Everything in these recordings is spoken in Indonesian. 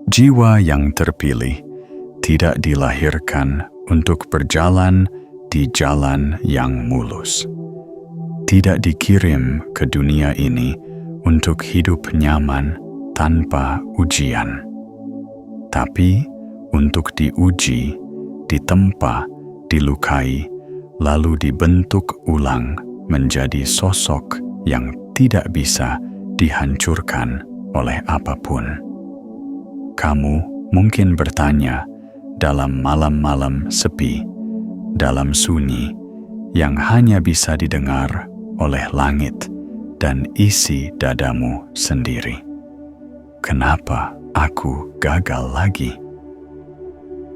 Jiwa yang terpilih tidak dilahirkan untuk berjalan di jalan yang mulus. Tidak dikirim ke dunia ini untuk hidup nyaman tanpa ujian, tapi untuk diuji, ditempa, dilukai, lalu dibentuk ulang menjadi sosok yang tidak bisa dihancurkan oleh apapun. Kamu mungkin bertanya dalam malam-malam sepi, dalam sunyi yang hanya bisa didengar oleh langit dan isi dadamu sendiri. Kenapa aku gagal lagi?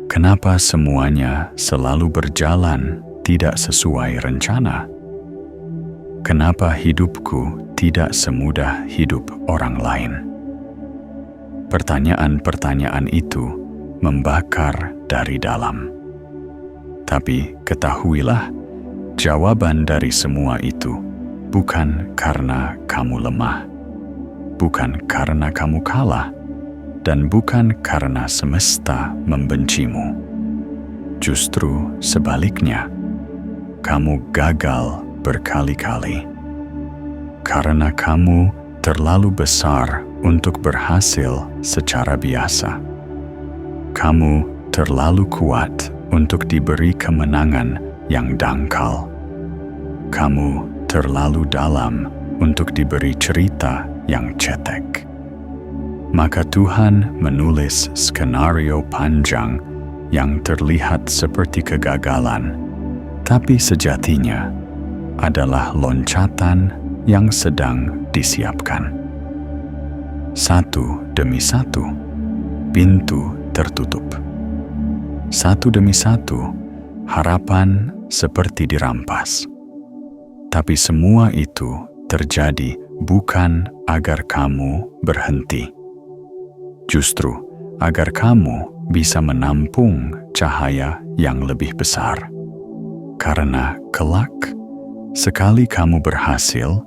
Kenapa semuanya selalu berjalan tidak sesuai rencana? Kenapa hidupku tidak semudah hidup orang lain? Pertanyaan-pertanyaan itu membakar dari dalam. Tapi ketahuilah, jawaban dari semua itu bukan karena kamu lemah, bukan karena kamu kalah, dan bukan karena semesta membencimu. Justru sebaliknya, kamu gagal berkali-kali. Karena kamu terlalu besar untuk berhasil secara biasa. Kamu terlalu kuat untuk diberi kemenangan yang dangkal. Kamu terlalu dalam untuk diberi cerita yang cetek. Maka Tuhan menulis skenario panjang yang terlihat seperti kegagalan, tapi sejatinya adalah loncatan yang sedang disiapkan. Satu demi satu, pintu tertutup. Satu demi satu, harapan seperti dirampas. Tapi semua itu terjadi bukan agar kamu berhenti. Justru agar kamu bisa menampung cahaya yang lebih besar. Karena kelak, sekali kamu berhasil,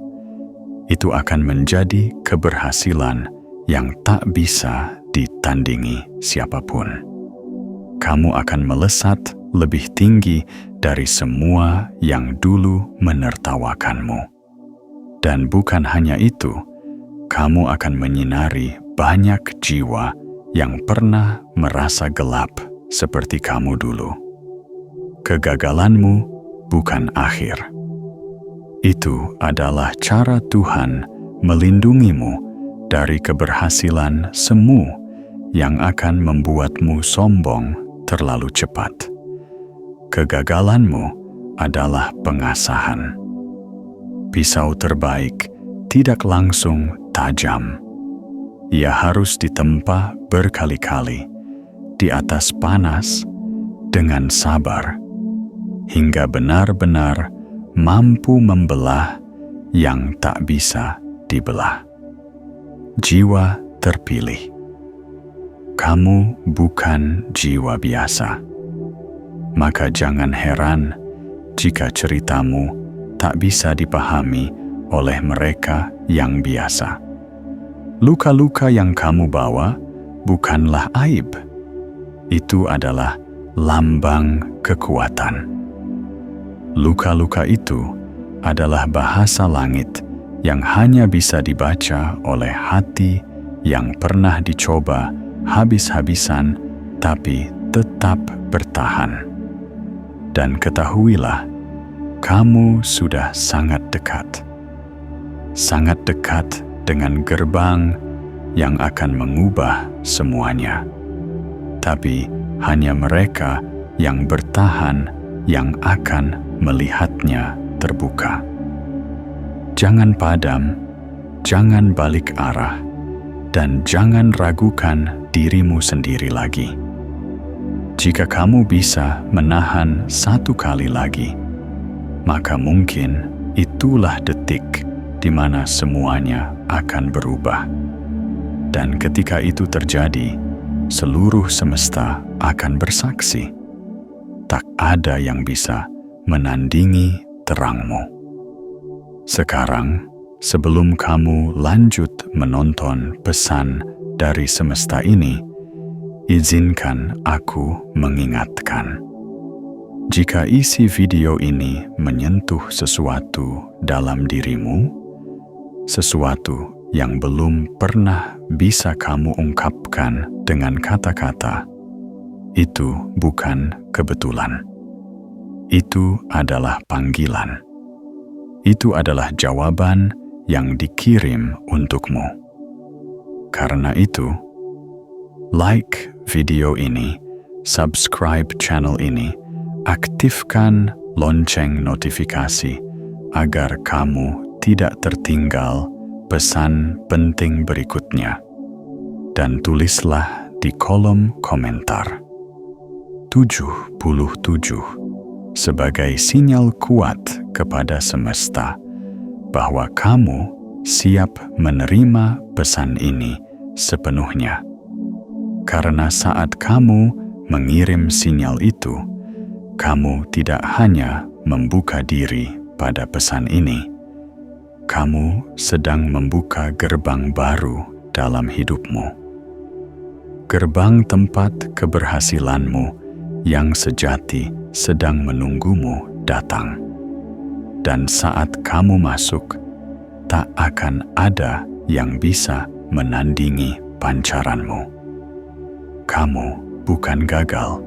itu akan menjadi keberhasilan yang tak bisa ditandingi siapapun. Kamu akan melesat lebih tinggi dari semua yang dulu menertawakanmu. Dan bukan hanya itu, kamu akan menyinari banyak jiwa yang pernah merasa gelap seperti kamu dulu. Kegagalanmu bukan akhir. Itu adalah cara Tuhan melindungimu dari keberhasilan semu yang akan membuatmu sombong terlalu cepat. Kegagalanmu adalah pengasahan. Pisau terbaik tidak langsung tajam. Ia harus ditempa berkali-kali di atas panas dengan sabar hingga benar-benar mampu membelah yang tak bisa dibelah. Jiwa terpilih. Kamu bukan jiwa biasa. Maka jangan heran jika ceritamu tak bisa dipahami oleh mereka yang biasa. Luka-luka yang kamu bawa bukanlah aib. Itu adalah lambang kekuatan. Luka-luka itu adalah bahasa langit yang hanya bisa dibaca oleh hati yang pernah dicoba habis-habisan tapi tetap bertahan. Dan ketahuilah, kamu sudah sangat dekat. Sangat dekat dengan gerbang yang akan mengubah semuanya. Tapi hanya mereka yang bertahan yang akan melihatnya terbuka. Jangan padam, jangan balik arah, dan jangan ragukan dirimu sendiri lagi. Jika kamu bisa menahan satu kali lagi, maka mungkin itulah detik di mana semuanya akan berubah. Dan ketika itu terjadi, seluruh semesta akan bersaksi. Tak ada yang bisa menandingi terangmu. Sekarang, sebelum kamu lanjut menonton pesan dari semesta ini, izinkan aku mengingatkan. Jika isi video ini menyentuh sesuatu dalam dirimu, sesuatu yang belum pernah bisa kamu ungkapkan dengan kata-kata, itu bukan kebetulan. Itu adalah panggilan. Itu adalah jawaban yang dikirim untukmu. Karena itu, like video ini, subscribe channel ini, aktifkan lonceng notifikasi agar kamu tidak tertinggal pesan penting berikutnya. Dan tulislah di kolom komentar 77 sebagai sinyal kuat kepada semesta bahwa kamu siap menerima pesan ini sepenuhnya. Karena saat kamu mengirim sinyal itu, kamu tidak hanya membuka diri pada pesan ini, kamu sedang membuka gerbang baru dalam hidupmu. Gerbang tempat keberhasilanmu yang sejati sedang menunggumu datang. Dan saat kamu masuk, tak akan ada yang bisa menandingi pancaranmu. Kamu bukan gagal.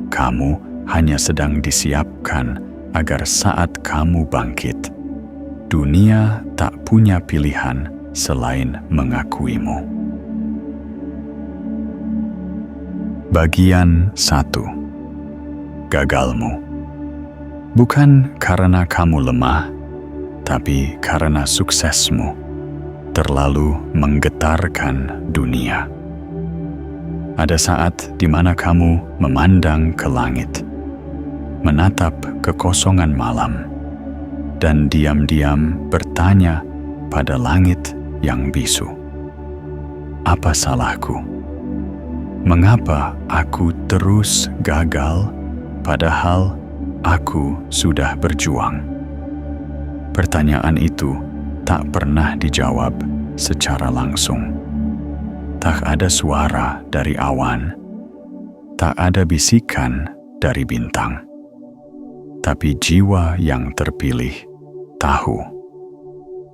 Kamu hanya sedang disiapkan agar saat kamu bangkit, dunia tak punya pilihan selain mengakuimu. Bagian 1. Gagalmu. Bukan karena kamu lemah, tapi karena suksesmu terlalu menggetarkan dunia. Ada saat di mana kamu memandang ke langit, menatap kekosongan malam, dan diam-diam bertanya pada langit yang bisu, apa salahku? Mengapa aku terus gagal padahal aku sudah berjuang? Pertanyaan itu tak pernah dijawab secara langsung. Tak ada suara dari awan, tak ada bisikan dari bintang. Tapi jiwa yang terpilih tahu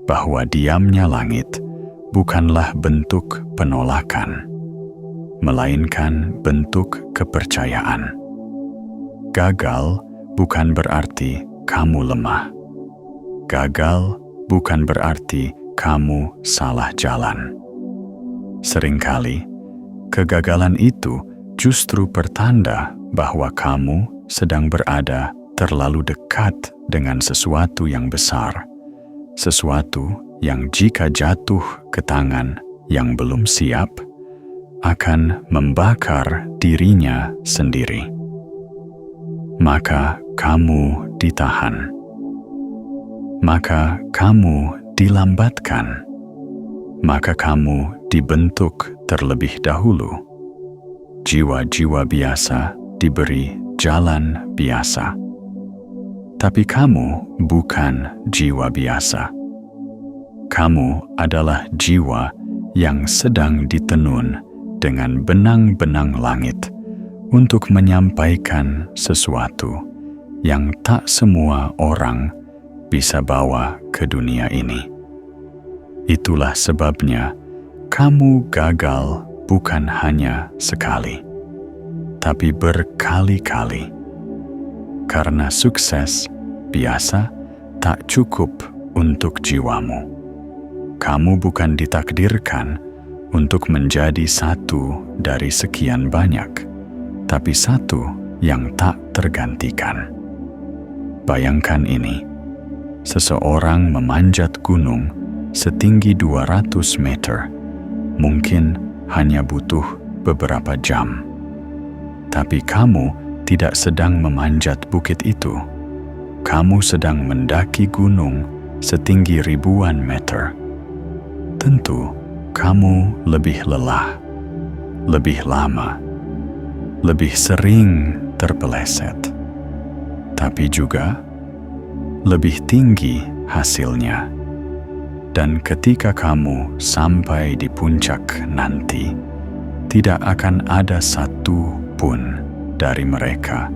bahwa diamnya langit bukanlah bentuk penolakan, melainkan bentuk kepercayaan. Gagal bukan berarti kamu lemah. Gagal bukan berarti kamu salah jalan. Seringkali, kegagalan itu justru pertanda bahwa kamu sedang berada terlalu dekat dengan sesuatu yang besar, sesuatu yang jika jatuh ke tangan yang belum siap, akan membakar dirinya sendiri. Maka kamu ditahan. Maka kamu dilambatkan. Maka kamu dibentuk terlebih dahulu. Jiwa-jiwa biasa diberi jalan biasa. Tapi kamu bukan jiwa biasa. Kamu adalah jiwa yang sedang ditenun dengan benang-benang langit untuk menyampaikan sesuatu yang tak semua orang bisa bawa ke dunia ini. Itulah sebabnya kamu gagal bukan hanya sekali, tapi berkali-kali. Karena sukses biasa tak cukup untuk jiwamu. Kamu bukan ditakdirkan untuk menjadi satu dari sekian banyak, tapi satu yang tak tergantikan. Bayangkan ini, seseorang memanjat gunung setinggi 200 meter, mungkin hanya butuh beberapa jam. Tapi kamu tidak sedang memanjat bukit itu. Kamu sedang mendaki gunung setinggi ribuan meter. Tentu, kamu lebih lelah, lebih lama, lebih sering terpeleset. Tapi juga lebih tinggi hasilnya. Dan ketika kamu sampai di puncak nanti, tidak akan ada satu pun dari mereka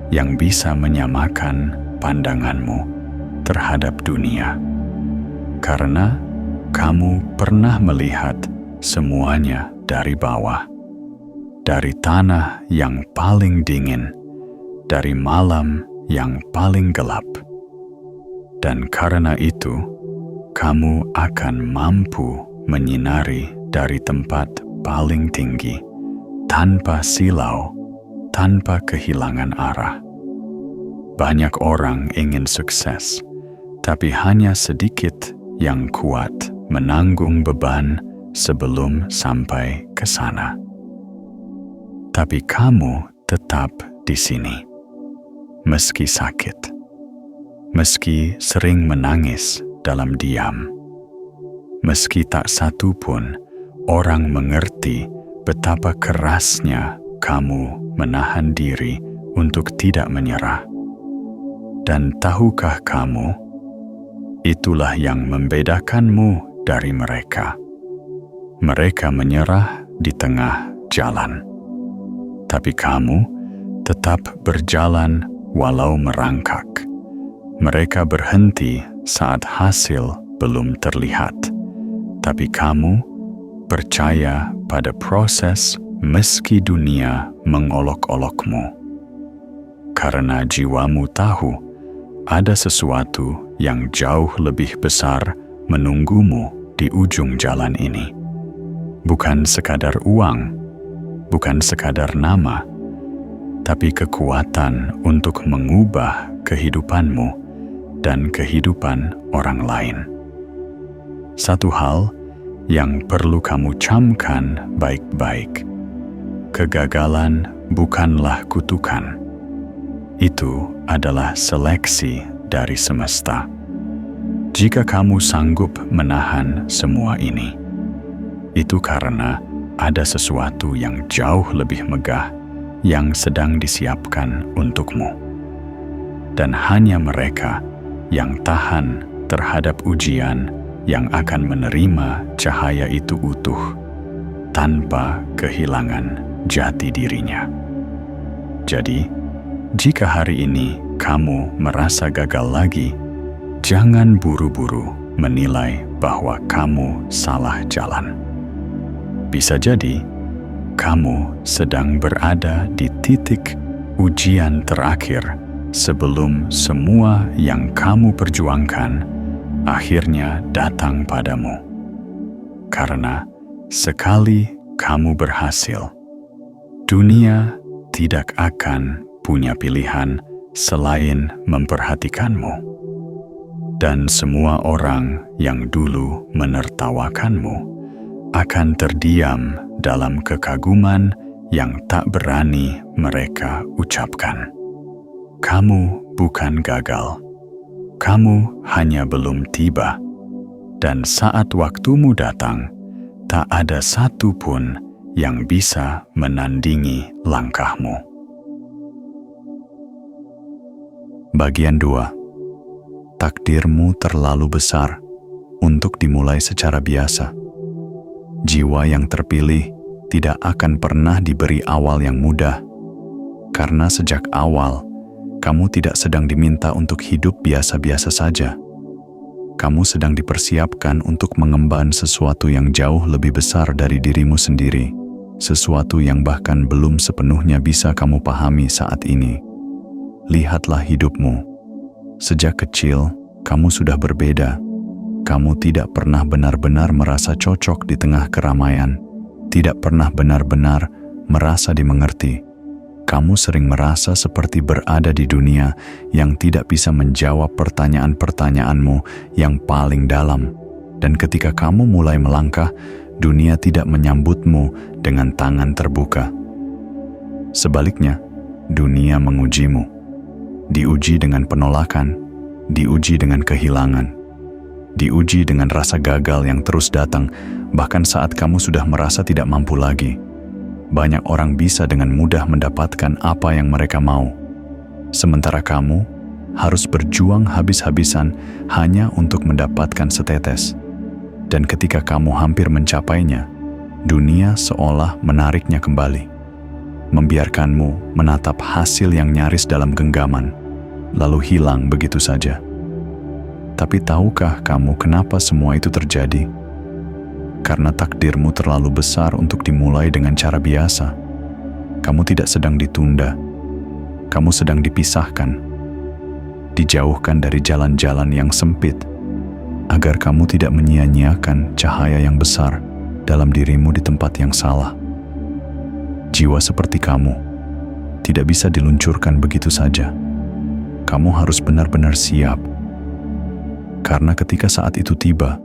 yang bisa menyamakan pandanganmu terhadap dunia. Karena kamu pernah melihat semuanya dari bawah, dari tanah yang paling dingin, dari malam yang paling gelap. Dan karena itu, kamu akan mampu menyinari dari tempat paling tinggi, tanpa silau, tanpa kehilangan arah. Banyak orang ingin sukses, tapi hanya sedikit yang kuat menanggung beban sebelum sampai ke sana. Tapi kamu tetap di sini, meski sakit, meski sering menangis dalam diam, meski tak satu pun orang mengerti betapa kerasnya kamu menahan diri untuk tidak menyerah. Dan tahukah kamu, itulah yang membedakanmu dari mereka. Mereka menyerah di tengah jalan, tapi kamu tetap berjalan walau merangkak. Mereka berhenti saat hasil belum terlihat, tapi kamu percaya pada proses meski dunia mengolok-olokmu. Karena jiwamu tahu ada sesuatu yang jauh lebih besar menunggumu di ujung jalan ini. Bukan sekadar uang, bukan sekadar nama, tapi kekuatan untuk mengubah kehidupanmu dan kehidupan orang lain. Satu hal yang perlu kamu camkan baik-baik: kegagalan bukanlah kutukan. Itu adalah seleksi dari semesta. Jika kamu sanggup menahan semua ini, itu karena ada sesuatu yang jauh lebih megah yang sedang disiapkan untukmu. Dan hanya mereka yang tahan terhadap ujian yang akan menerima cahaya itu utuh, tanpa kehilangan jati dirinya. Jadi, jika hari ini kamu merasa gagal lagi, jangan buru-buru menilai bahwa kamu salah jalan. Bisa jadi, kamu sedang berada di titik ujian terakhir sebelum semua yang kamu perjuangkan akhirnya datang padamu. Karena sekali kamu berhasil, dunia tidak akan punya pilihan selain memperhatikanmu. Dan semua orang yang dulu menertawakanmu akan terdiam dalam kekaguman yang tak berani mereka ucapkan. Kamu bukan gagal, kamu hanya belum tiba. Dan saat waktumu datang, tak ada satu pun yang bisa menandingi langkahmu. Bagian 2. Takdirmu terlalu besar untuk dimulai secara biasa. Jiwa yang terpilih tidak akan pernah diberi awal yang mudah, karena sejak awal kamu tidak sedang diminta untuk hidup biasa-biasa saja. Kamu sedang dipersiapkan untuk mengemban sesuatu yang jauh lebih besar dari dirimu sendiri, sesuatu yang bahkan belum sepenuhnya bisa kamu pahami saat ini. Lihatlah hidupmu. Sejak kecil, kamu sudah berbeda. Kamu tidak pernah benar-benar merasa cocok di tengah keramaian, tidak pernah benar-benar merasa dimengerti. Kamu sering merasa seperti berada di dunia yang tidak bisa menjawab pertanyaan-pertanyaanmu yang paling dalam. Dan ketika kamu mulai melangkah, dunia tidak menyambutmu dengan tangan terbuka. Sebaliknya, dunia mengujimu. Diuji dengan penolakan, diuji dengan kehilangan, diuji dengan rasa gagal yang terus datang, bahkan saat kamu sudah merasa tidak mampu lagi. Banyak orang bisa dengan mudah mendapatkan apa yang mereka mau, sementara kamu harus berjuang habis-habisan hanya untuk mendapatkan setetes. Dan ketika kamu hampir mencapainya, dunia seolah menariknya kembali, membiarkanmu menatap hasil yang nyaris dalam genggaman, lalu hilang begitu saja. Tapi tahukah kamu kenapa semua itu terjadi? Karena takdirmu terlalu besar untuk dimulai dengan cara biasa. Kamu tidak sedang ditunda, kamu sedang dipisahkan, dijauhkan dari jalan-jalan yang sempit, agar kamu tidak menyia-nyiakan cahaya yang besar dalam dirimu di tempat yang salah. Jiwa seperti kamu tidak bisa diluncurkan begitu saja. Kamu harus benar-benar siap. Karena ketika saat itu tiba,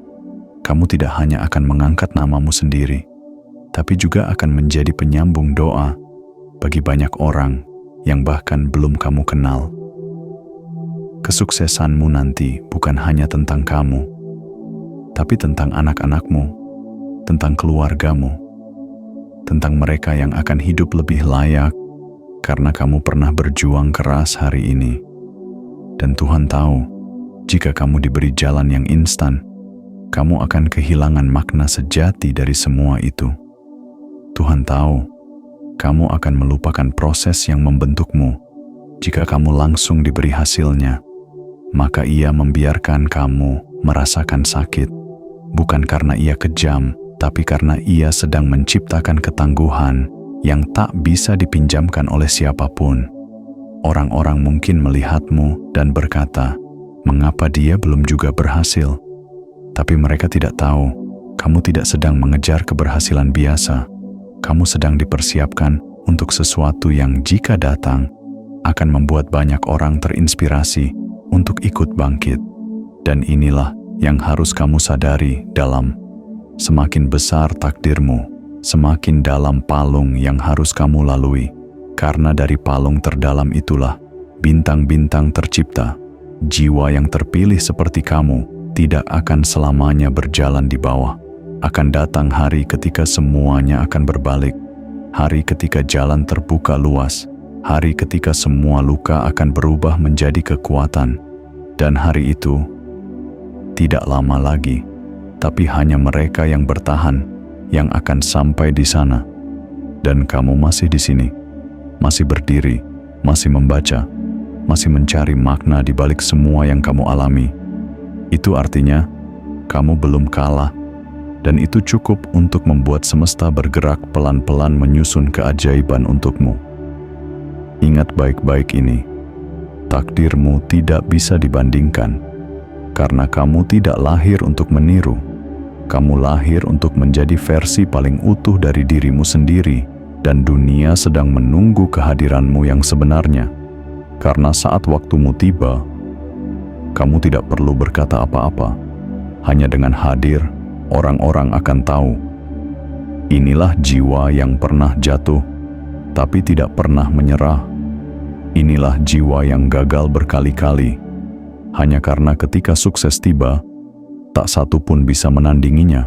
kamu tidak hanya akan mengangkat namamu sendiri, tapi juga akan menjadi penyambung doa bagi banyak orang yang bahkan belum kamu kenal. Kesuksesanmu nanti bukan hanya tentang kamu, tapi tentang anak-anakmu, tentang keluargamu, tentang mereka yang akan hidup lebih layak karena kamu pernah berjuang keras hari ini. Dan Tuhan tahu, jika kamu diberi jalan yang instan, kamu akan kehilangan makna sejati dari semua itu. Tuhan tahu, kamu akan melupakan proses yang membentukmu jika kamu langsung diberi hasilnya. Maka Ia membiarkan kamu merasakan sakit, bukan karena Ia kejam, tapi karena Ia sedang menciptakan ketangguhan yang tak bisa dipinjamkan oleh siapapun. Orang-orang mungkin melihatmu dan berkata, "Mengapa dia belum juga berhasil?" Tapi mereka tidak tahu, kamu tidak sedang mengejar keberhasilan biasa. Kamu sedang dipersiapkan untuk sesuatu yang jika datang, akan membuat banyak orang terinspirasi untuk ikut bangkit. Dan inilah yang harus kamu sadari dalam semakin besar takdirmu, semakin dalam palung yang harus kamu lalui. Karena dari palung terdalam itulah bintang-bintang tercipta. Jiwa yang terpilih seperti kamu tidak akan selamanya berjalan di bawah. Akan datang hari ketika semuanya akan berbalik. Hari ketika jalan terbuka luas. Hari ketika semua luka akan berubah menjadi kekuatan. Dan hari itu tidak lama lagi, tapi hanya mereka yang bertahan yang akan sampai di sana. Dan kamu masih di sini, masih berdiri, masih membaca, masih mencari makna di balik semua yang kamu alami. Itu artinya kamu belum kalah, dan itu cukup untuk membuat semesta bergerak pelan-pelan menyusun keajaiban untukmu. Ingat baik-baik ini, takdirmu tidak bisa dibandingkan, karena kamu tidak lahir untuk meniru. Kamu lahir untuk menjadi versi paling utuh dari dirimu sendiri, dan dunia sedang menunggu kehadiranmu yang sebenarnya. Karena saat waktumu tiba, kamu tidak perlu berkata apa-apa. Hanya dengan hadir, orang-orang akan tahu. Inilah jiwa yang pernah jatuh, tapi tidak pernah menyerah. Inilah jiwa yang gagal berkali-kali, hanya karena ketika sukses tiba, tak satu pun bisa menandinginya.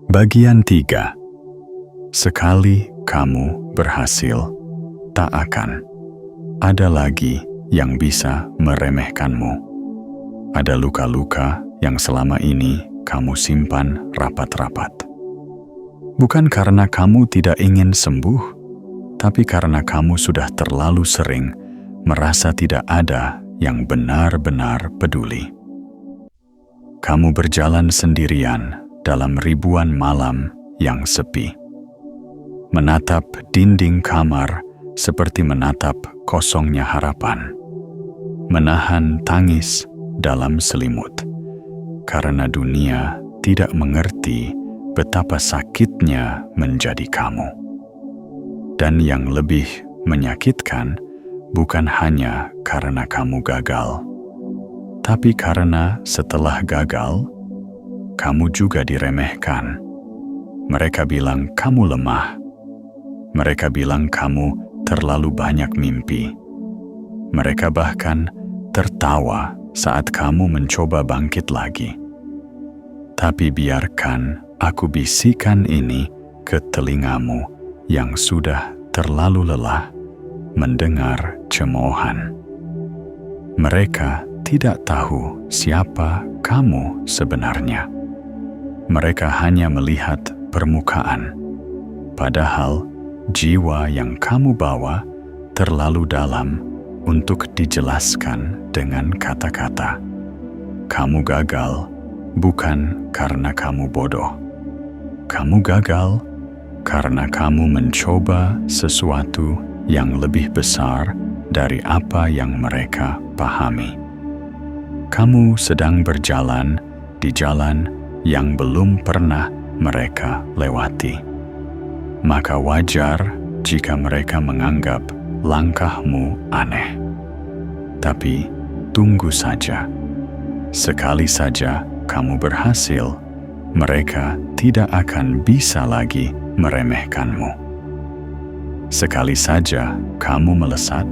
Bagian 3. Sekali kamu berhasil, tak akan ada lagi yang bisa meremehkanmu. Ada luka-luka yang selama ini kamu simpan rapat-rapat. Bukan karena kamu tidak ingin sembuh, tapi karena kamu sudah terlalu sering merasa tidak ada yang benar-benar peduli. Kamu berjalan sendirian dalam ribuan malam yang sepi, menatap dinding kamar seperti menatap kosongnya harapan, menahan tangis dalam selimut, karena dunia tidak mengerti betapa sakitnya menjadi kamu. Dan yang lebih menyakitkan bukan hanya karena kamu gagal, tapi karena setelah gagal, kamu juga diremehkan. Mereka bilang kamu lemah. Mereka bilang kamu terlalu banyak mimpi. Mereka bahkan tertawa saat kamu mencoba bangkit lagi. Tapi biarkan aku bisikan ini ke telingamu yang sudah terlalu lelah mendengar cemoohan. Mereka tidak tahu siapa kamu sebenarnya. mereka hanya melihat permukaan, padahal jiwa yang kamu bawa terlalu dalam untuk dijelaskan dengan kata-kata. Kamu gagal bukan karena kamu bodoh. Kamu gagal karena kamu mencoba sesuatu yang lebih besar dari apa yang mereka pahami. Kamu sedang berjalan di jalan yang belum pernah mereka lewati. Maka wajar jika mereka menganggap langkahmu aneh. Tapi tunggu saja. Sekali saja kamu berhasil, mereka tidak akan bisa lagi meremehkanmu. Sekali saja kamu melesat,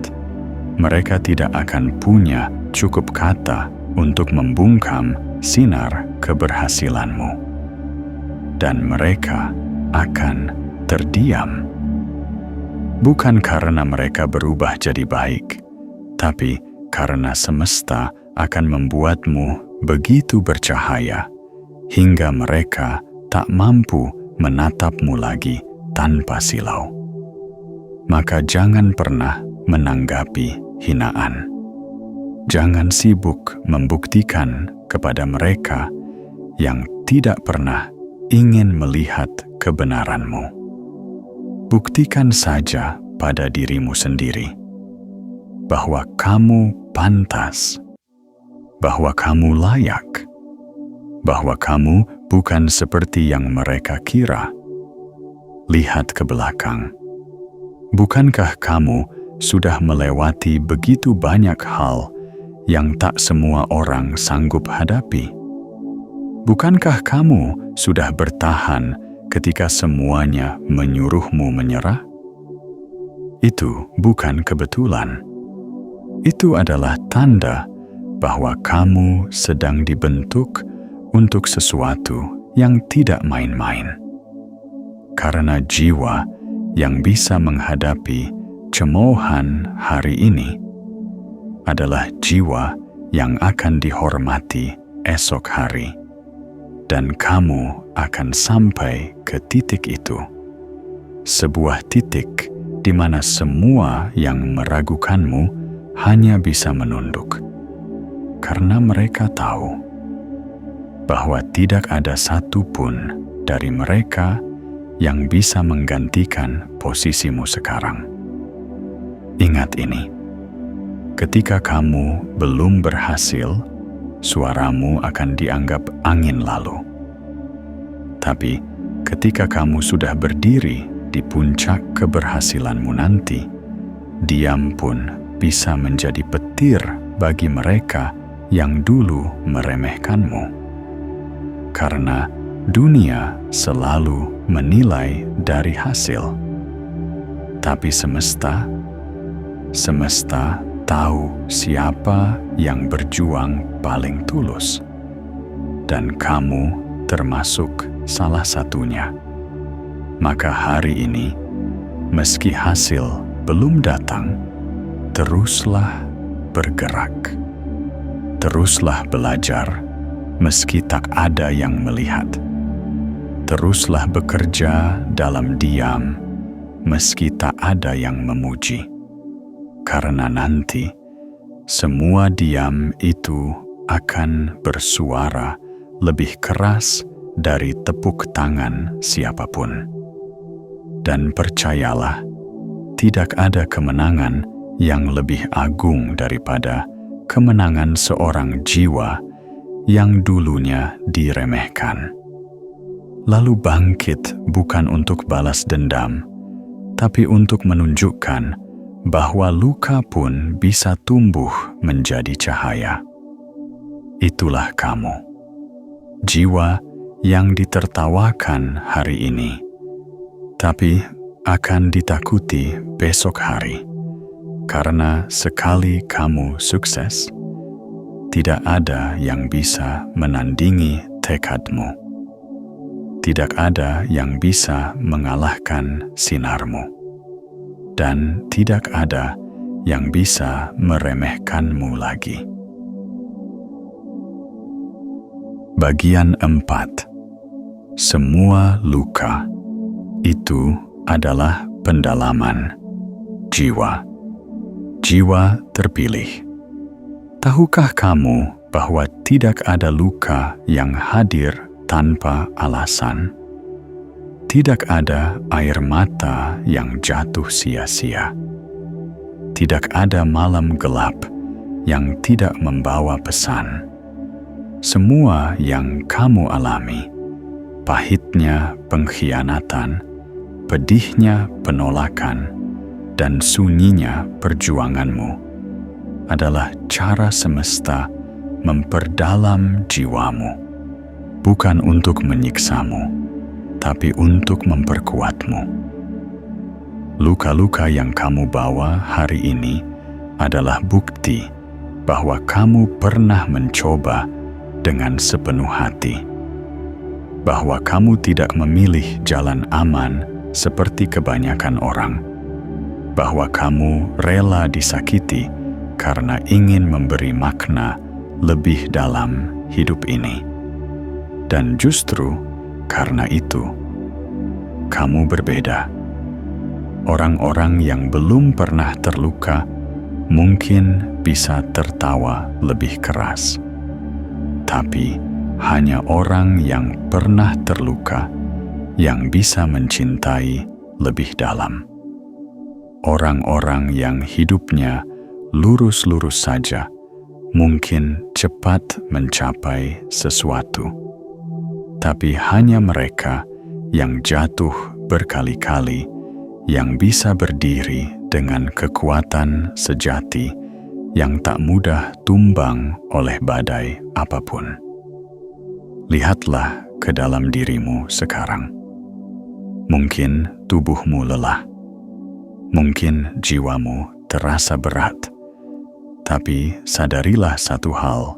mereka tidak akan punya cukup kata untuk membungkam sinar keberhasilanmu. Dan mereka akan terdiam. Bukan karena mereka berubah jadi baik, tapi karena semesta akan membuatmu begitu bercahaya hingga mereka tak mampu menatapmu lagi tanpa silau. Maka jangan pernah menanggapi hinaan. Jangan sibuk membuktikan kepada mereka yang tidak pernah ingin melihat kebenaranmu. Buktikan saja pada dirimu sendiri bahwa kamu pantas, bahwa kamu layak, bahwa kamu bukan seperti yang mereka kira. Lihat ke belakang. Bukankah kamu sudah melewati begitu banyak hal yang tak semua orang sanggup hadapi? Bukankah kamu sudah bertahan ketika semuanya menyuruhmu menyerah? Itu bukan kebetulan. Itu adalah tanda bahwa kamu sedang dibentuk untuk sesuatu yang tidak main-main. Karena jiwa yang bisa menghadapi cemoohan hari ini adalah jiwa yang akan dihormati esok hari. Dan kamu akan sampai ke titik itu. Sebuah titik di mana semua yang meragukanmu hanya bisa menunduk. Karena mereka tahu bahwa tidak ada satupun dari mereka yang bisa menggantikan posisimu sekarang. Ingat ini, ketika kamu belum berhasil, suaramu akan dianggap angin lalu. Tapi ketika kamu sudah berdiri di puncak keberhasilanmu nanti, diam pun bisa menjadi petir bagi mereka yang dulu meremehkanmu. Karena dunia selalu menilai dari hasil. Tapi semesta tahu siapa yang berjuang paling tulus. Dan kamu termasuk salah satunya. Maka hari ini, meski hasil belum datang, teruslah bergerak. Teruslah belajar meski tak ada yang melihat. Teruslah bekerja dalam diam meski tak ada yang memuji. Karena nanti semua diam itu akan bersuara lebih keras dari tepuk tangan siapapun. Dan percayalah, tidak ada kemenangan yang lebih agung daripada kemenangan seorang jiwa yang dulunya diremehkan. Lalu bangkit bukan untuk balas dendam, tapi untuk menunjukkan bahwa luka pun bisa tumbuh menjadi cahaya. Itulah kamu, jiwa yang ditertawakan hari ini, tapi akan ditakuti besok hari. Karena sekali kamu sukses, tidak ada yang bisa menandingi tekadmu. Tidak ada yang bisa mengalahkan sinarmu. Dan tidak ada yang bisa meremehkanmu lagi. Bagian 4. Semua luka itu adalah pendalaman jiwa. Jiwa terpilih. Tahukah kamu bahwa tidak ada luka yang hadir tanpa alasan? Tidak ada air mata yang jatuh sia-sia. Tidak ada malam gelap yang tidak membawa pesan. Semua yang kamu alami, pahitnya pengkhianatan, pedihnya penolakan, dan sunyinya perjuanganmu, adalah cara semesta memperdalam jiwamu, bukan untuk menyiksamu, tapi untuk memperkuatmu. Luka-luka yang kamu bawa hari ini adalah bukti bahwa kamu pernah mencoba dengan sepenuh hati, bahwa kamu tidak memilih jalan aman seperti kebanyakan orang, bahwa kamu rela disakiti karena ingin memberi makna lebih dalam hidup ini. Dan justru karena itu, kamu berbeda. Orang-orang yang belum pernah terluka mungkin bisa tertawa lebih keras. Tapi hanya orang yang pernah terluka yang bisa mencintai lebih dalam. Orang-orang yang hidupnya lurus-lurus saja mungkin cepat mencapai sesuatu. Tapi hanya mereka yang jatuh berkali-kali yang bisa berdiri dengan kekuatan sejati yang tak mudah tumbang oleh badai apapun. Lihatlah ke dalam dirimu sekarang. Mungkin tubuhmu lelah. Mungkin jiwamu terasa berat. Tapi sadarilah satu hal.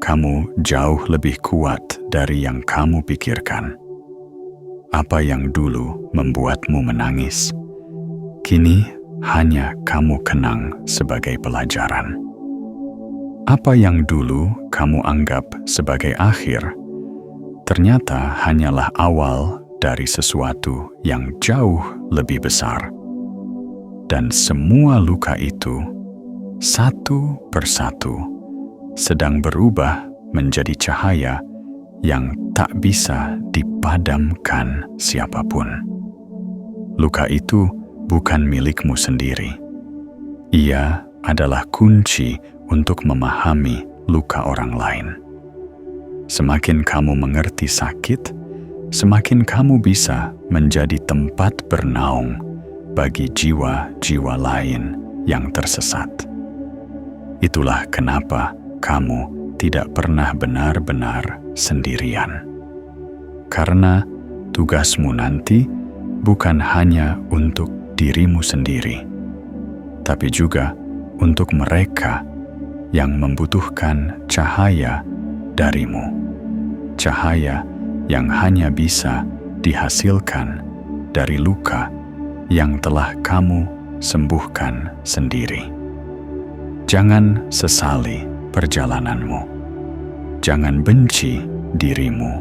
Kamu jauh lebih kuat dari yang kamu pikirkan. Apa yang dulu membuatmu menangis, kini hanya kamu kenang sebagai pelajaran. Apa yang dulu kamu anggap sebagai akhir, ternyata hanyalah awal dari sesuatu yang jauh lebih besar. Dan semua luka itu, satu persatu, sedang berubah menjadi cahaya yang tak bisa dipadamkan siapapun. Luka itu bukan milikmu sendiri. Ia adalah kunci untuk memahami luka orang lain. Semakin kamu mengerti sakit, semakin kamu bisa menjadi tempat bernaung bagi jiwa-jiwa lain yang tersesat. Itulah kenapa kamu tidak pernah benar-benar sendirian. Karena tugasmu nanti bukan hanya untuk dirimu sendiri, tapi juga untuk mereka yang membutuhkan cahaya darimu. Cahaya yang hanya bisa dihasilkan dari luka yang telah kamu sembuhkan sendiri. Jangan sesali perjalananmu. Jangan benci dirimu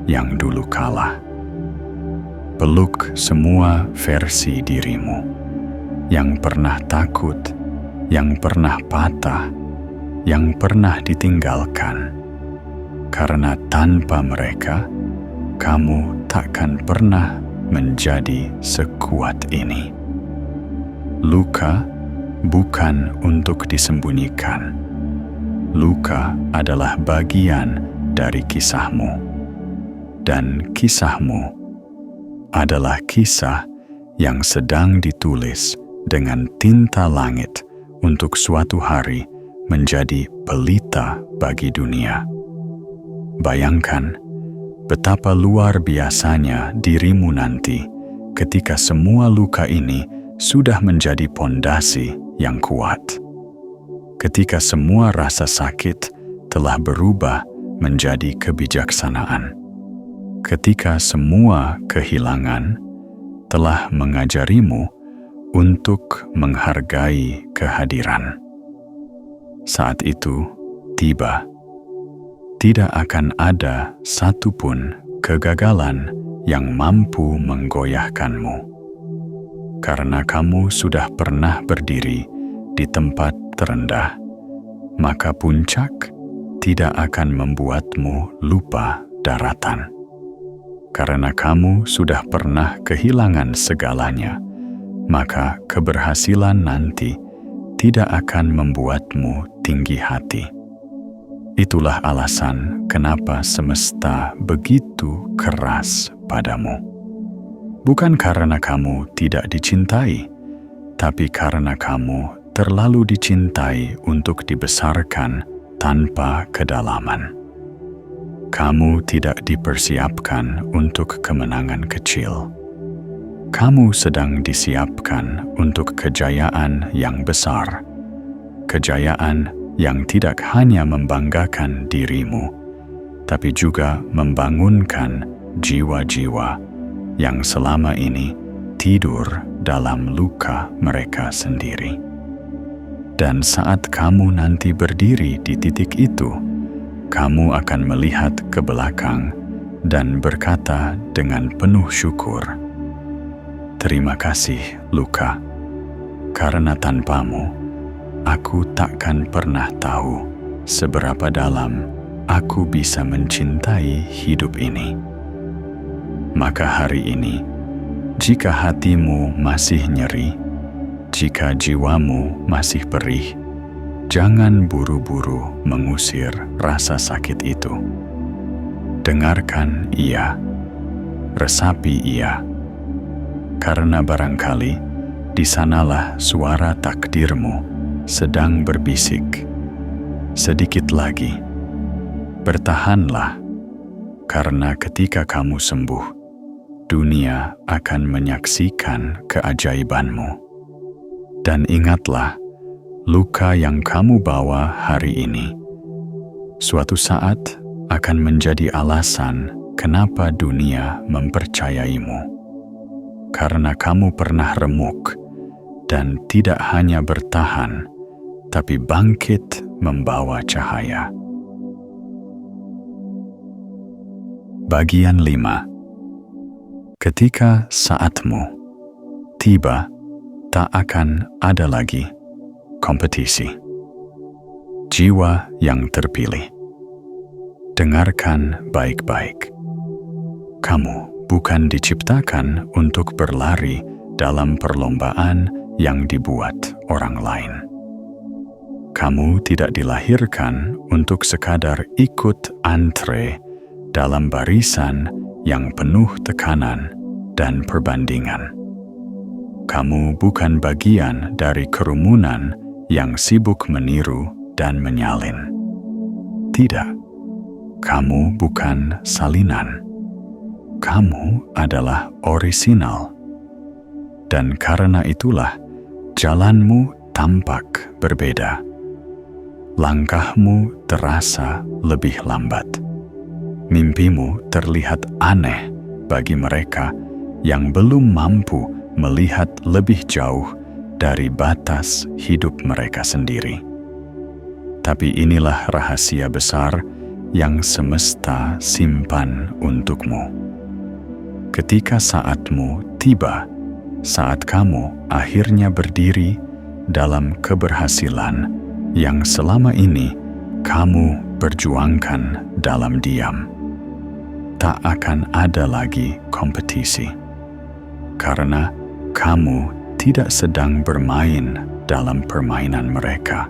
yang dulu kalah. Peluk semua versi dirimu yang pernah takut, yang pernah patah, yang pernah ditinggalkan. Karena tanpa mereka, kamu takkan pernah menjadi sekuat ini. Luka bukan untuk disembunyikan. Luka adalah bagian dari kisahmu. Dan kisahmu adalah kisah yang sedang ditulis dengan tinta langit untuk suatu hari menjadi pelita bagi dunia. Bayangkan betapa luar biasanya dirimu nanti ketika semua luka ini sudah menjadi pondasi yang kuat. Ketika semua rasa sakit telah berubah menjadi kebijaksanaan. Ketika semua kehilangan telah mengajarimu untuk menghargai kehadiran. Saat itu tiba, tidak akan ada satupun kegagalan yang mampu menggoyahkanmu. Karena kamu sudah pernah berdiri di tempat terendah, maka puncak tidak akan membuatmu lupa daratan. Karena kamu sudah pernah kehilangan segalanya, maka keberhasilan nanti tidak akan membuatmu tinggi hati. Itulah alasan kenapa semesta begitu keras padamu. Bukan karena kamu tidak dicintai, tapi karena kamu terlalu dicintai untuk dibesarkan tanpa kedalaman. Kamu tidak dipersiapkan untuk kemenangan kecil. Kamu sedang disiapkan untuk kejayaan yang besar. Kejayaan yang tidak hanya membanggakan dirimu, tapi juga membangunkan jiwa-jiwa yang selama ini tidur dalam luka mereka sendiri. Dan saat kamu nanti berdiri di titik itu, kamu akan melihat ke belakang dan berkata dengan penuh syukur, "Terima kasih, luka, karena tanpamu, aku takkan pernah tahu seberapa dalam aku bisa mencintai hidup ini." Maka hari ini, jika hatimu masih nyeri, jika jiwamu masih perih, jangan buru-buru mengusir rasa sakit itu. Dengarkan ia, resapi ia, karena barangkali di sanalah suara takdirmu sedang berbisik. Sedikit lagi, bertahanlah, karena ketika kamu sembuh, dunia akan menyaksikan keajaibanmu. Dan ingatlah, luka yang kamu bawa hari ini suatu saat akan menjadi alasan kenapa dunia mempercayaimu. Karena kamu pernah remuk dan tidak hanya bertahan, tapi bangkit membawa cahaya. Bagian 5. Ketika saatmu tiba, tak akan ada lagi kompetisi. Jiwa yang terpilih, dengarkan baik-baik. Kamu bukan diciptakan untuk berlari dalam perlombaan yang dibuat orang lain. Kamu tidak dilahirkan untuk sekadar ikut antre dalam barisan yang penuh tekanan dan perbandingan. Kamu bukan bagian dari kerumunan yang sibuk meniru dan menyalin. Tidak, kamu bukan salinan. Kamu adalah orisinal. Dan karena itulah jalanmu tampak berbeda. Langkahmu terasa lebih lambat. Mimpimu terlihat aneh bagi mereka yang belum mampu melihat lebih jauh dari batas hidup mereka sendiri. Tapi inilah rahasia besar yang semesta simpan untukmu. Ketika saatmu tiba, saat kamu akhirnya berdiri dalam keberhasilan yang selama ini kamu perjuangkan dalam diam, tak akan ada lagi kompetisi. Karena kamu tidak sedang bermain dalam permainan mereka.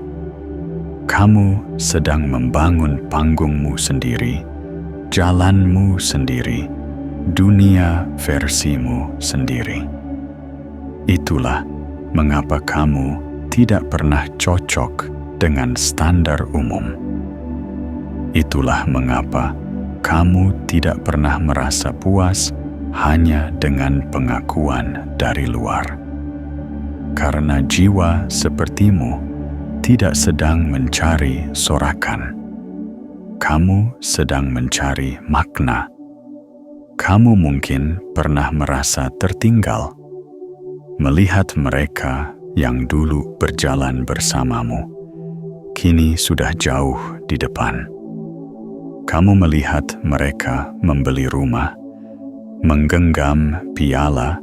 Kamu sedang membangun panggungmu sendiri, jalanmu sendiri, dunia versimu sendiri. Itulah mengapa kamu tidak pernah cocok dengan standar umum. Itulah mengapa kamu tidak pernah merasa puas hanya dengan pengakuan dari luar. Karena jiwa sepertimu tidak sedang mencari sorakan. Kamu sedang mencari makna. Kamu mungkin pernah merasa tertinggal, melihat mereka yang dulu berjalan bersamamu, kini sudah jauh di depan. Kamu melihat mereka membeli rumah, menggenggam piala,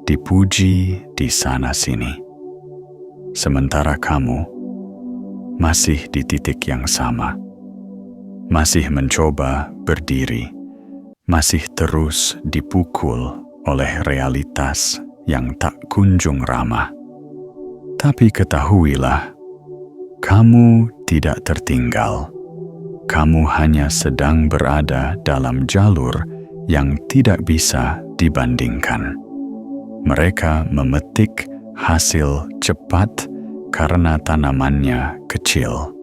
dipuji di sana-sini. Sementara kamu masih di titik yang sama, masih mencoba berdiri, masih terus dipukul oleh realitas yang tak kunjung ramah. Tapi ketahuilah, kamu tidak tertinggal. Kamu hanya sedang berada dalam jalur yang tidak bisa dibandingkan. Mereka memetik hasil cepat karena tanamannya kecil.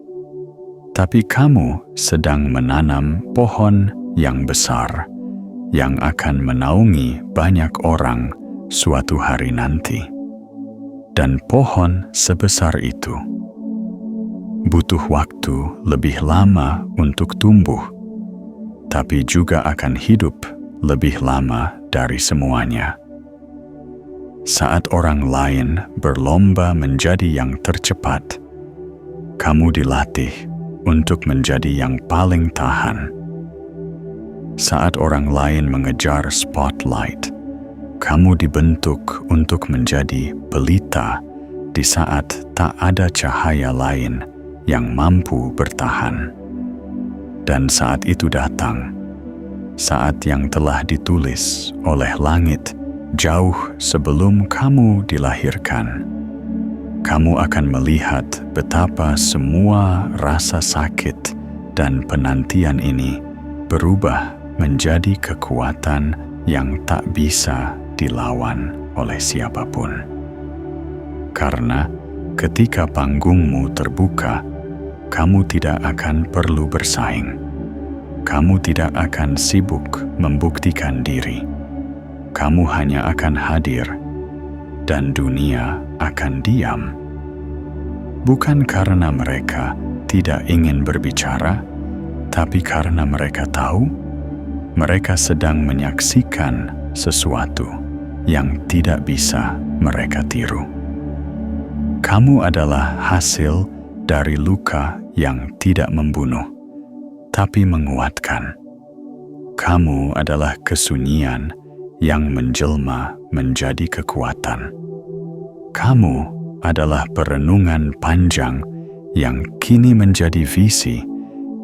Tapi kamu sedang menanam pohon yang besar, yang akan menaungi banyak orang suatu hari nanti. Dan pohon sebesar itu butuh waktu lebih lama untuk tumbuh, tapi juga akan hidup lebih lama dari semuanya. Saat orang lain berlomba menjadi yang tercepat, kamu dilatih untuk menjadi yang paling tahan. Saat orang lain mengejar spotlight, kamu dibentuk untuk menjadi pelita di saat tak ada cahaya lain yang mampu bertahan. Dan saat itu datang, saat yang telah ditulis oleh langit jauh sebelum kamu dilahirkan. Kamu akan melihat betapa semua rasa sakit dan penantian ini berubah menjadi kekuatan yang tak bisa dilawan oleh siapapun. Karena ketika panggungmu terbuka, kamu tidak akan perlu bersaing. Kamu tidak akan sibuk membuktikan diri. Kamu hanya akan hadir, dan dunia akan diam. Bukan karena mereka tidak ingin berbicara, tapi karena mereka tahu mereka sedang menyaksikan sesuatu yang tidak bisa mereka tiru. Kamu adalah hasil dari luka yang tidak membunuh, tapi menguatkan. Kamu adalah kesunyian yang menjelma menjadi kekuatan. Kamu adalah perenungan panjang yang kini menjadi visi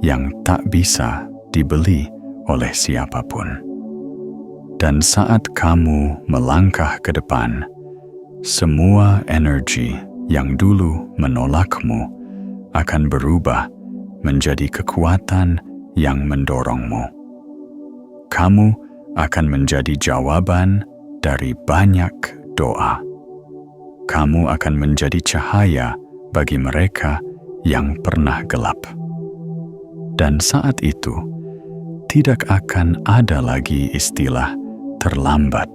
yang tak bisa dibeli oleh siapapun. Dan saat kamu melangkah ke depan, semua energi yang dulu menolakmu akan berubah menjadi kekuatan yang mendorongmu. Kamu akan menjadi jawaban dari banyak doa. Kamu akan menjadi cahaya bagi mereka yang pernah gelap. Dan saat itu, tidak akan ada lagi istilah terlambat.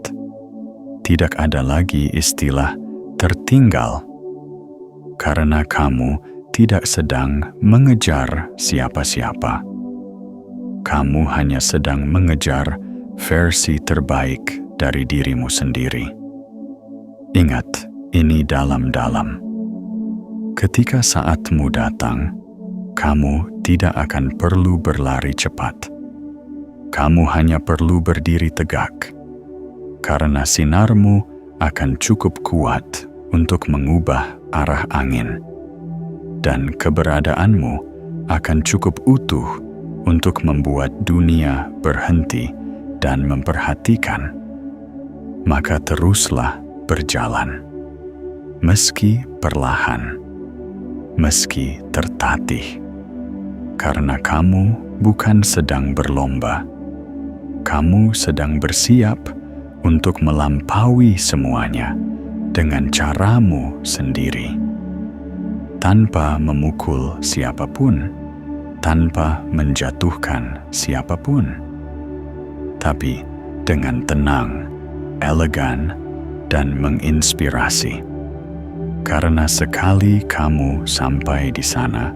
Tidak ada lagi istilah tertinggal. Karena kamu tidak sedang mengejar siapa-siapa. Kamu hanya sedang mengejar versi terbaik dari dirimu sendiri. Ingat ini dalam-dalam. Ketika saatmu datang, kamu tidak akan perlu berlari cepat. Kamu hanya perlu berdiri tegak, karena sinarmu akan cukup kuat untuk mengubah arah angin, dan keberadaanmu akan cukup utuh untuk membuat dunia berhenti dan memperhatikan. Maka teruslah berjalan, meski perlahan, meski tertatih, karena kamu bukan sedang berlomba. Kamu sedang bersiap untuk melampaui semuanya dengan caramu sendiri, tanpa memukul siapapun, tanpa menjatuhkan siapapun, tapi dengan tenang, elegan, dan menginspirasi. Karena sekali kamu sampai di sana,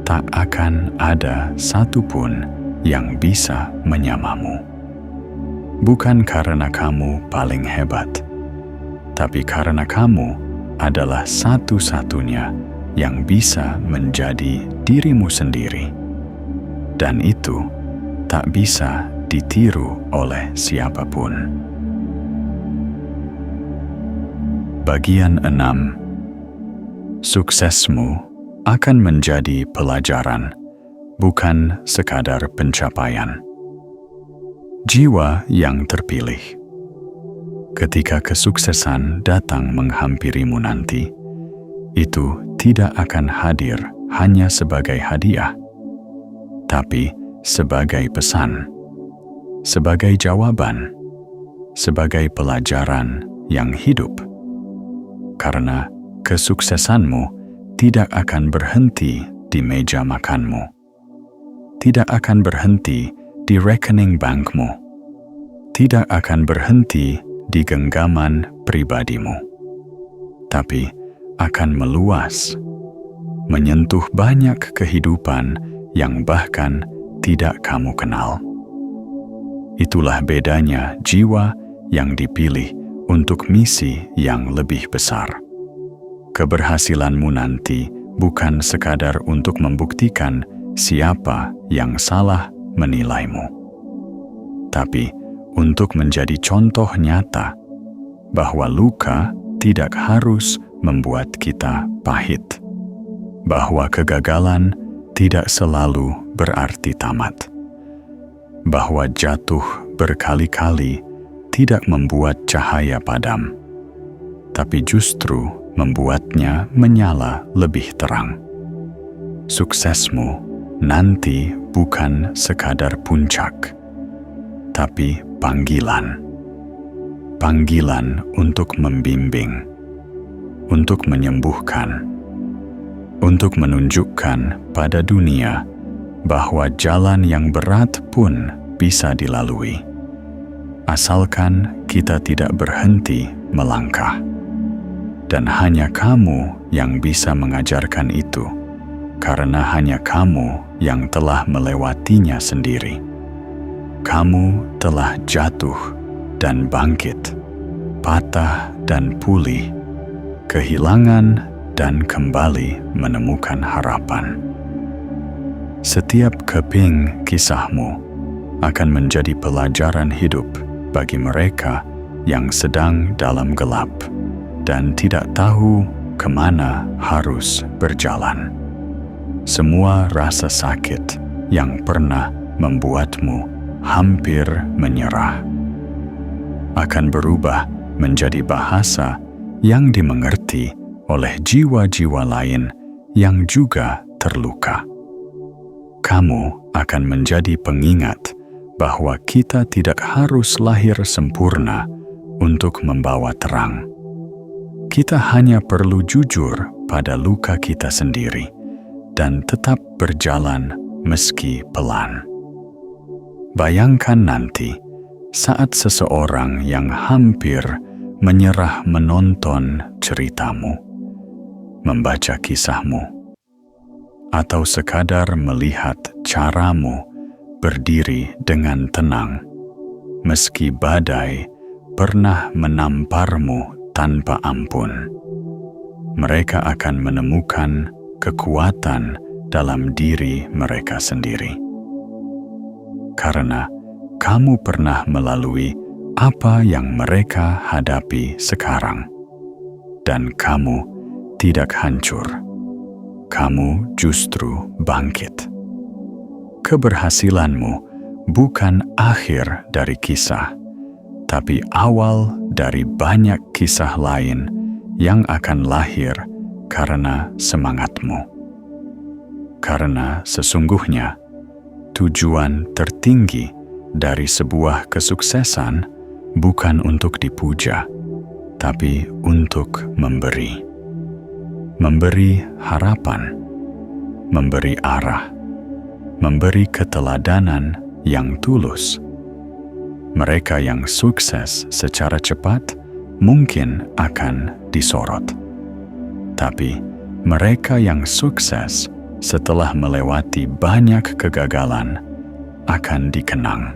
tak akan ada satupun yang bisa menyamamu. Bukan karena kamu paling hebat, tapi karena kamu adalah satu-satunya yang bisa menjadi dirimu sendiri. dan itu tak bisa ditiru oleh siapapun. Bagian 6. Suksesmu akan menjadi pelajaran, bukan sekadar pencapaian. Jiwa yang terpilih. Ketika kesuksesan datang menghampirimu nanti, itu tidak akan hadir hanya sebagai hadiah, tapi sebagai pesan, sebagai jawaban, sebagai pelajaran yang hidup. Karena kesuksesanmu tidak akan berhenti di meja makanmu, tidak akan berhenti di rekening bankmu, tidak akan berhenti di genggaman pribadimu, tapi akan meluas, menyentuh banyak kehidupan yang bahkan tidak kamu kenal. Itulah bedanya jiwa yang dipilih untuk misi yang lebih besar. Keberhasilanmu nanti bukan sekadar untuk membuktikan siapa yang salah menilaimu, tapi untuk menjadi contoh nyata bahwa luka tidak harus membuat kita pahit, bahwa kegagalan tidak selalu berarti tamat, bahwa jatuh berkali-kali tidak membuat cahaya padam, tapi justru membuatnya menyala lebih terang. Suksesmu nanti bukan sekadar puncak, tapi panggilan. Panggilan untuk membimbing, untuk menyembuhkan, untuk menunjukkan pada dunia bahwa jalan yang berat pun bisa dilalui, asalkan kita tidak berhenti melangkah. Dan hanya kamu yang bisa mengajarkan itu, karena hanya kamu yang telah melewatinya sendiri. Kamu telah jatuh dan bangkit, patah dan pulih, kehilangan dan kembali menemukan harapan. Setiap keping kisahmu akan menjadi pelajaran hidup bagi mereka yang sedang dalam gelap dan tidak tahu kemana harus berjalan. Semua rasa sakit yang pernah membuatmu hampir menyerah akan berubah menjadi bahasa yang dimengerti oleh jiwa-jiwa lain yang juga terluka. Kamu akan menjadi pengingat bahwa kita tidak harus lahir sempurna untuk membawa terang. Kita hanya perlu jujur pada luka kita sendiri dan tetap berjalan meski pelan. Bayangkan nanti saat seseorang yang hampir menyerah menonton ceritamu, membaca kisahmu, atau sekadar melihat caramu berdiri dengan tenang, meski badai pernah menamparmu tanpa ampun. Mereka akan menemukan kekuatan dalam diri mereka sendiri. Karena kamu pernah melalui apa yang mereka hadapi sekarang. Dan kamu tidak hancur. Kamu justru bangkit. Keberhasilanmu bukan akhir dari kisah, tapi awal dari banyak kisah lain yang akan lahir karena semangatmu. Karena sesungguhnya tujuan tertinggi dari sebuah kesuksesan bukan untuk dipuja, tapi untuk memberi. Memberi harapan, memberi arah, memberi keteladanan yang tulus. Mereka yang sukses secara cepat mungkin akan disorot. Tapi mereka yang sukses setelah melewati banyak kegagalan akan dikenang.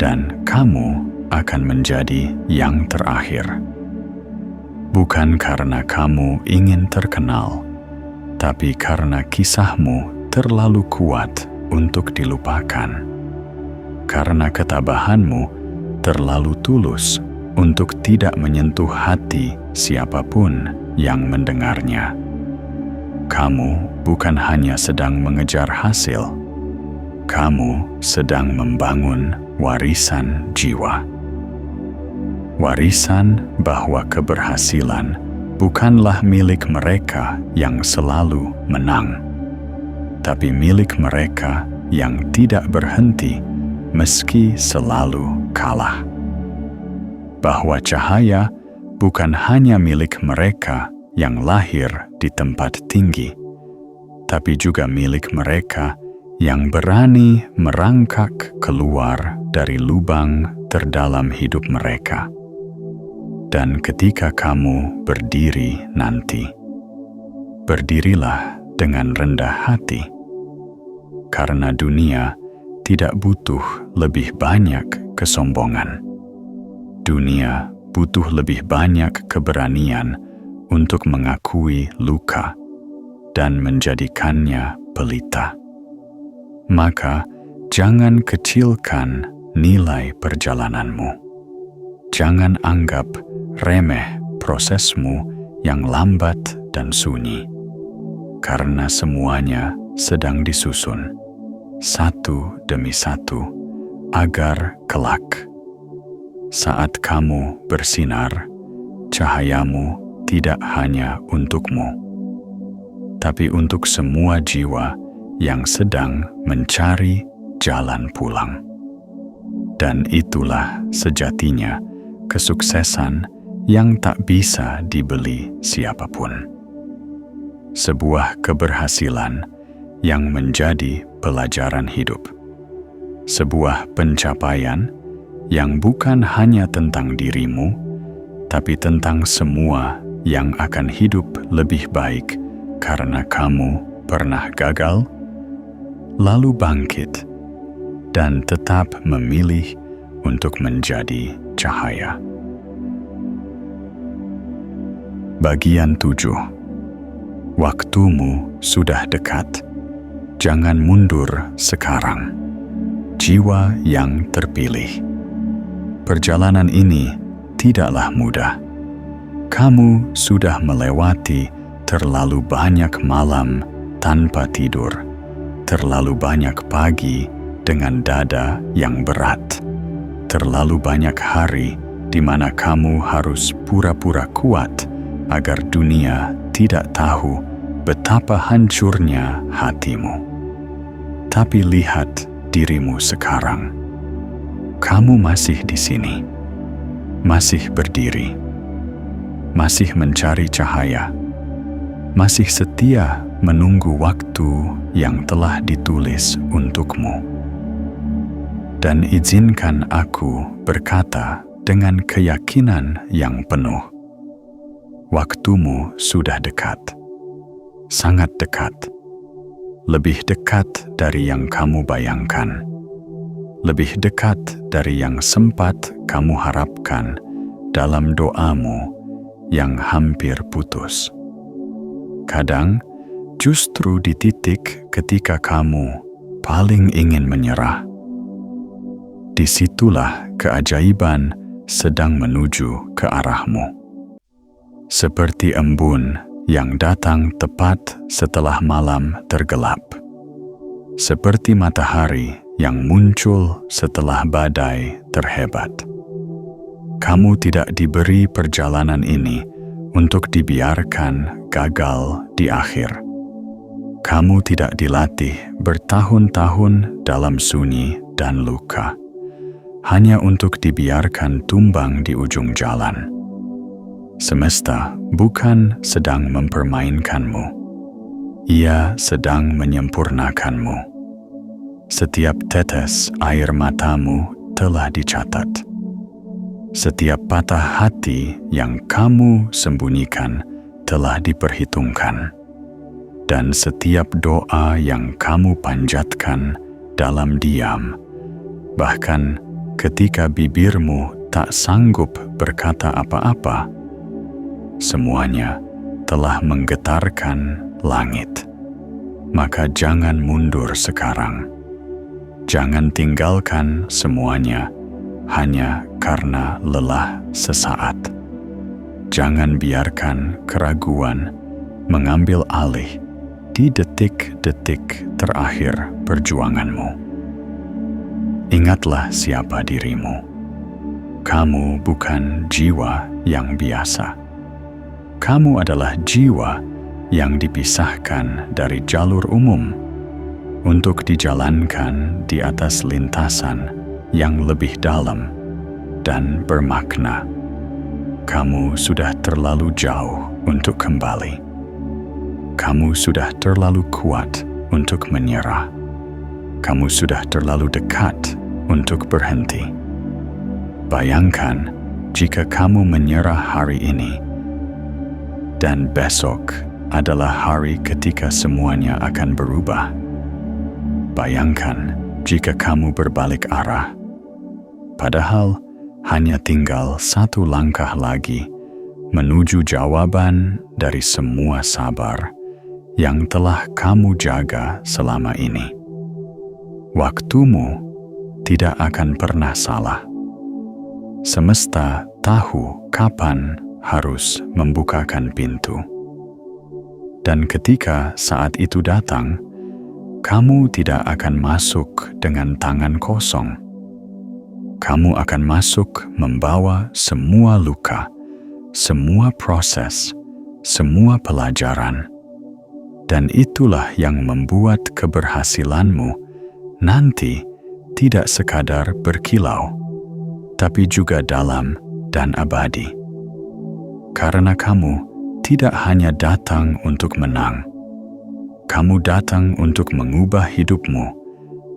Dan kamu akan menjadi yang terakhir. Bukan karena kamu ingin terkenal, tapi karena kisahmu terlalu kuat untuk dilupakan, karena ketabahanmu terlalu tulus untuk tidak menyentuh hati siapapun yang mendengarnya. Kamu bukan hanya sedang mengejar hasil, kamu sedang membangun warisan jiwa. Warisan bahwa keberhasilan bukanlah milik mereka yang selalu menang, tapi milik mereka yang tidak berhenti meski selalu kalah. Bahwa cahaya bukan hanya milik mereka yang lahir di tempat tinggi, tapi juga milik mereka yang berani merangkak keluar dari lubang terdalam hidup mereka. Dan ketika kamu berdiri nanti, berdirilah dengan rendah hati, karena dunia tidak butuh lebih banyak kesombongan. Dunia butuh lebih banyak keberanian untuk mengakui luka dan menjadikannya pelita. Maka jangan kecilkan nilai perjalananmu. Jangan anggap remeh prosesmu yang lambat dan sunyi, karena semuanya sedang disusun, satu demi satu, agar kelak, saat kamu bersinar, cahayamu tidak hanya untukmu, tapi untuk semua jiwa yang sedang mencari jalan pulang. Dan itulah sejatinya kesuksesan yang tak bisa dibeli siapapun. Sebuah keberhasilan yang menjadi pelajaran hidup. Sebuah pencapaian yang bukan hanya tentang dirimu, tapi tentang semua yang akan hidup lebih baik karena kamu pernah gagal, lalu bangkit, dan tetap memilih untuk menjadi cahaya. Bagian 7. Waktumu sudah dekat. Jangan mundur sekarang. Jiwa yang terpilih. Perjalanan ini tidaklah mudah. Kamu sudah melewati terlalu banyak malam tanpa tidur, terlalu banyak pagi dengan dada yang berat, terlalu banyak hari di mana kamu harus pura-pura kuat agar dunia tidak tahu betapa hancurnya hatimu. Tapi lihat dirimu sekarang. Kamu masih di sini, masih berdiri, masih mencari cahaya, masih setia menunggu waktu yang telah ditulis untukmu. Dan izinkan aku berkata dengan keyakinan yang penuh, waktumu sudah dekat, sangat dekat, lebih dekat dari yang kamu bayangkan, lebih dekat dari yang sempat kamu harapkan dalam doamu yang hampir putus. Kadang justru di titik ketika kamu paling ingin menyerah, disitulah keajaiban sedang menuju ke arahmu. Seperti embun yang datang tepat setelah malam tergelap. Seperti matahari yang muncul setelah badai terhebat. Kamu tidak diberi perjalanan ini untuk dibiarkan gagal di akhir. Kamu tidak dilatih bertahun-tahun dalam sunyi dan luka, hanya untuk dibiarkan tumbang di ujung jalan. Semesta bukan sedang mempermainkanmu. Ia sedang menyempurnakanmu. Setiap tetes air matamu telah dicatat. Setiap patah hati yang kamu sembunyikan telah diperhitungkan. Dan setiap doa yang kamu panjatkan dalam diam, bahkan ketika bibirmu tak sanggup berkata apa-apa, semuanya telah menggetarkan langit. Maka jangan mundur sekarang. Jangan tinggalkan semuanya hanya karena lelah sesaat. Jangan biarkan keraguan mengambil alih di detik-detik terakhir perjuanganmu. Ingatlah siapa dirimu. Kamu bukan jiwa yang biasa. Kamu adalah jiwa yang dipisahkan dari jalur umum untuk dijalankan di atas lintasan yang lebih dalam dan bermakna. Kamu sudah terlalu jauh untuk kembali. Kamu sudah terlalu kuat untuk menyerah. Kamu sudah terlalu dekat untuk berhenti. Bayangkan jika kamu menyerah hari ini, dan besok adalah hari ketika semuanya akan berubah. Bayangkan jika kamu berbalik arah, padahal hanya tinggal satu langkah lagi menuju jawaban dari semua sabar yang telah kamu jaga selama ini. Waktumu tidak akan pernah salah. Semesta tahu kapan harus membukakan pintu. Dan ketika saat itu datang, kamu tidak akan masuk dengan tangan kosong. Kamu akan masuk membawa semua luka, semua proses, semua pelajaran. Dan itulah yang membuat keberhasilanmu nanti tidak sekadar berkilau, tapi juga dalam dan abadi. Karena kamu tidak hanya datang untuk menang, kamu datang untuk mengubah hidupmu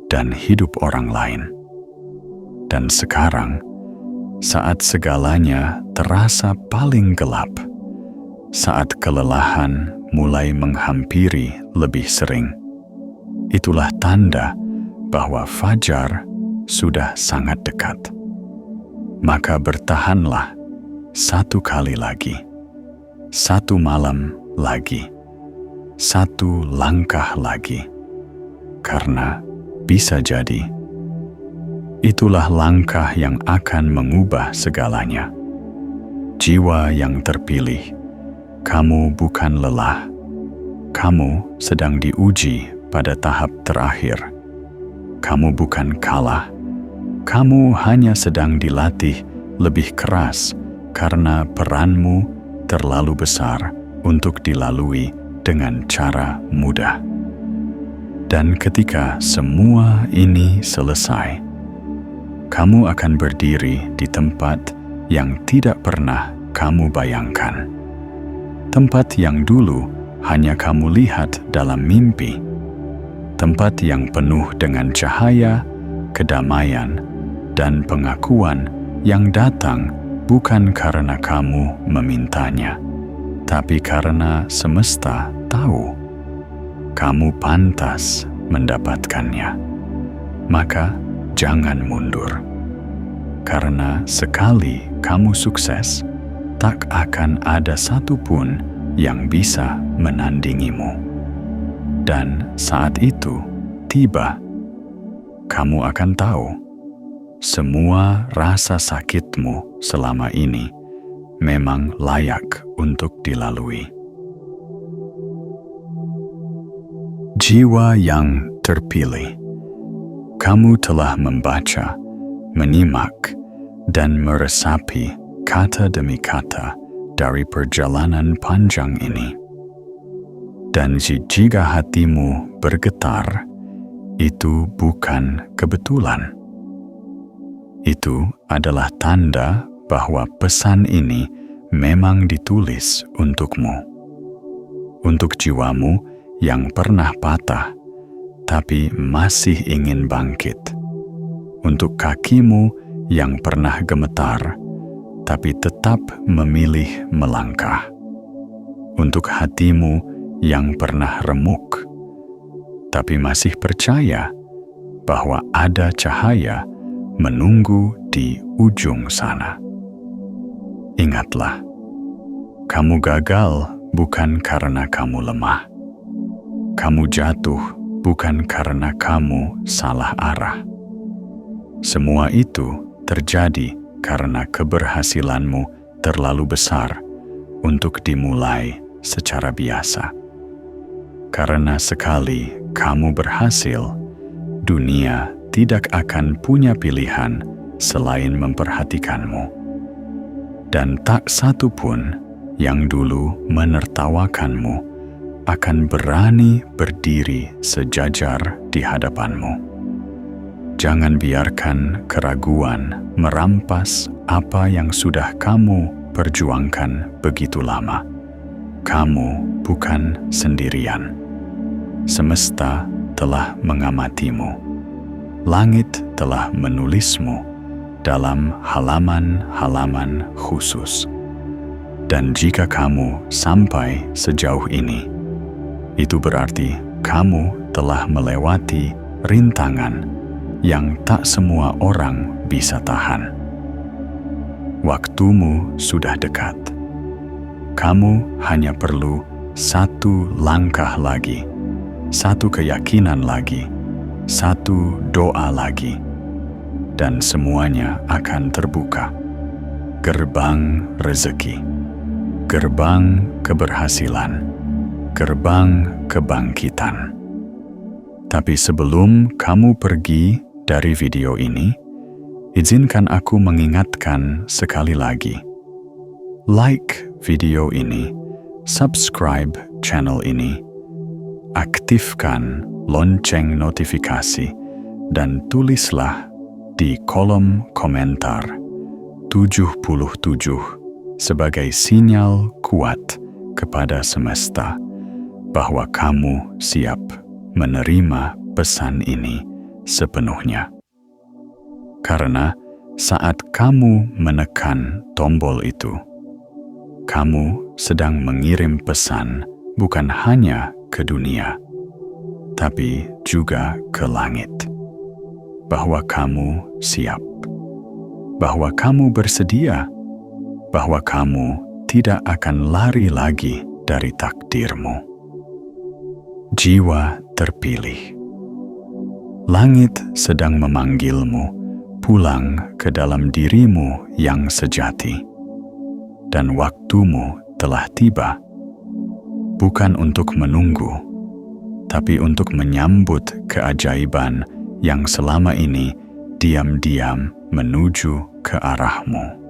dan hidup orang lain. Dan sekarang, saat segalanya terasa paling gelap, saat kelelahan mulai menghampiri lebih sering, itulah tanda bahwa fajar sudah sangat dekat. Maka bertahanlah satu kali lagi, satu malam lagi, satu langkah lagi, karena bisa jadi itulah langkah yang akan mengubah segalanya. Jiwa yang terpilih, kamu bukan lelah, kamu sedang diuji pada tahap terakhir. Kamu bukan kalah, kamu hanya sedang dilatih lebih keras karena peranmu terlalu besar untuk dilalui dengan cara mudah. Dan ketika semua ini selesai, kamu akan berdiri di tempat yang tidak pernah kamu bayangkan. Tempat yang dulu hanya kamu lihat dalam mimpi. Tempat yang penuh dengan cahaya, kedamaian, dan pengakuan yang datang bukan karena kamu memintanya, tapi karena semesta tahu kamu pantas mendapatkannya. Maka jangan mundur, karena sekali kamu sukses, tak akan ada satupun yang bisa menandingimu. Dan saat itu tiba, kamu akan tahu semua rasa sakitmu selama ini memang layak untuk dilalui. Jiwa yang terpilih. Kamu telah membaca, menyimak, dan meresapi kata demi kata dari perjalanan panjang ini. Dan jika hatimu bergetar, itu bukan kebetulan. Itu adalah tanda bahwa pesan ini memang ditulis untukmu. Untuk jiwamu yang pernah patah, tapi masih ingin bangkit. Untuk kakimu yang pernah gemetar, tapi tetap memilih melangkah. Untuk hatimu yang pernah remuk, tapi masih percaya bahwa ada cahaya menunggu di ujung sana. Ingatlah, kamu gagal bukan karena kamu lemah. Kamu jatuh bukan karena kamu salah arah. Semua itu terjadi karena keberhasilanmu terlalu besar untuk dimulai secara biasa. Karena sekali kamu berhasil, dunia tidak akan punya pilihan selain memperhatikanmu. Dan tak satu pun yang dulu menertawakanmu akan berani berdiri sejajar di hadapanmu. Jangan biarkan keraguan merampas apa yang sudah kamu perjuangkan begitu lama. Kamu bukan sendirian. Semesta telah mengamatimu. Langit telah menulismu dalam halaman-halaman khusus. Dan jika kamu sampai sejauh ini, itu berarti kamu telah melewati rintangan yang tak semua orang bisa tahan. Waktumu sudah dekat. Kamu hanya perlu satu langkah lagi, satu keyakinan lagi, satu doa lagi, dan semuanya akan terbuka. Gerbang rezeki, gerbang keberhasilan, gerbang kebangkitan. Tapi sebelum kamu pergi dari video ini, izinkan aku mengingatkan sekali lagi. Like video ini, subscribe channel ini, aktifkan lonceng notifikasi, dan tulislah di kolom komentar 77 sebagai sinyal kuat kepada semesta bahwa kamu siap menerima pesan ini sepenuhnya. Karena saat kamu menekan tombol itu, kamu sedang mengirim pesan bukan hanya ke dunia, tapi juga ke langit. Bahwa kamu siap, bahwa kamu bersedia, bahwa kamu tidak akan lari lagi dari takdirmu. Jiwa terpilih. Langit sedang memanggilmu pulang ke dalam dirimu yang sejati. Dan waktumu telah tiba, bukan untuk menunggu, tapi untuk menyambut keajaiban yang selama ini diam-diam menuju ke arahmu.